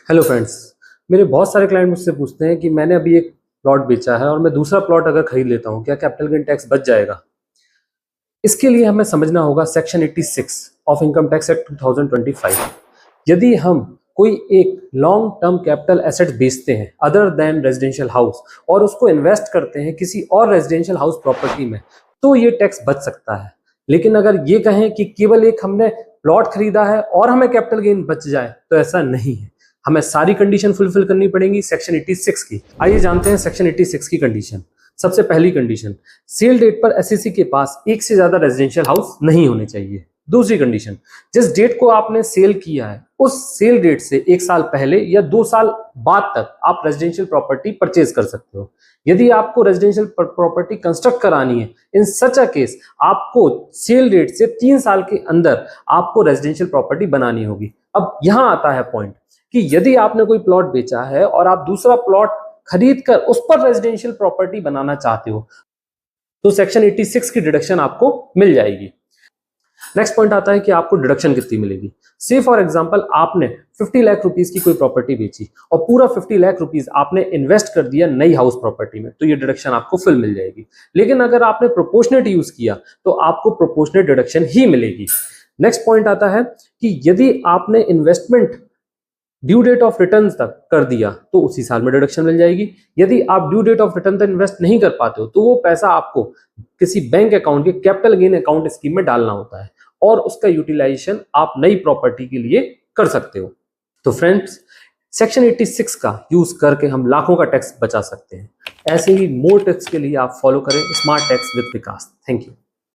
Hello friends. मेरे बहुत सारे क्लाइंट मुझसे पूछते हैं कि मैंने अभी एक प्लॉट बेचा है और मैं दूसरा प्लॉट अगर खरीद लेता हूँ, क्या कैपिटल गेन टैक्स बच जाएगा? इसके लिए हमें समझना होगा section 86 of income tax act 2025। यदि हम कोई एक लॉन्ग टर्म कैपिटल एसेट बेचते हैं अदर देन रेजिडेंशियल हाउस और उसको इन्वेस्ट करते हैं किसी और रेजिडेंशियल हाउस प्रॉपर्टी में, तो ये टैक्स बच सकता है। लेकिन अगर ये कहें कि केवल एक हमने प्लॉट खरीदा है और हमें कैपिटल गेन बच जाए, तो ऐसा नहीं है। हमें सारी कंडीशन फुलफिल करनी पड़ेंगी सेक्शन 86 की। आइए जानते हैं सेक्शन 86 की कंडीशन। सबसे पहली कंडीशन, सेल डेट पर एसईसी के पास एक से ज्यादा रेजिडेंशियल हाउस नहीं होने चाहिए। दूसरी कंडीशन, जिस डेट को आपने सेल किया है उस सेल डेट से 1 साल पहले या 2 साल बाद तक आप रेजिडेंशियल प्रॉपर्टी परचेज कर सकते हो। यदि आपको रेजिडेंशियल प्रॉपर्टी कंस्ट्रक्ट करानी है, इन सच अ केस आपको सेल डेट से 3 साल के अंदर आपको रेजिडेंशियल प्रॉपर्टी बनानी होगी। अब यहां आता है पॉइंट कि यदि आपने कोई प्लॉट बेचा है और आप दूसरा प्लॉट खरीद कर उस पर रेजिडेंशियल प्रॉपर्टी बनाना चाहते हो, तो सेक्शन 86 की डिडक्शन आपको मिल जाएगी। नेक्स्ट पॉइंट आता है कि आपको डिडक्शन कितनी मिलेगी। से फॉर एग्जांपल आपने 50 लाख रुपीस की कोई प्रॉपर्टी बेची और पूरा 50 लाख रुपीस आपने इन्वेस्ट कर दिया नई हाउस प्रॉपर्टी में, तो ये डिडक्शन आपको फुल मिल जाएगी। लेकिन अगर आपने प्रोपोर्शनेट यूज किया तो आपको प्रोपोर्शनेट डिडक्शन ही मिलेगी। नेक्स्ट पॉइंट आता है कि यदि आपने investment due date of return तक कर दिया तो उसी साल में डिडक्शन मिल जाएगी। यदि आप ड्यू डेट ऑफ रिटर्न तक इन्वेस्ट नहीं कर पाते हो तो वो पैसा आपको किसी बैंक अकाउंट के कैपिटल गेन अकाउंट स्कीम में डालना होता है और उसका यूटिलाइजेशन आप नई प्रॉपर्टी के लिए कर सकते हो। तो फ्रेंड्स, सेक्शन 86 का यूज करके हम लाखों का टैक्स बचा सकते हैं। ऐसे ही मोर टिप्स के लिए आप फॉलो करें smart tax with Vikas. Thank you.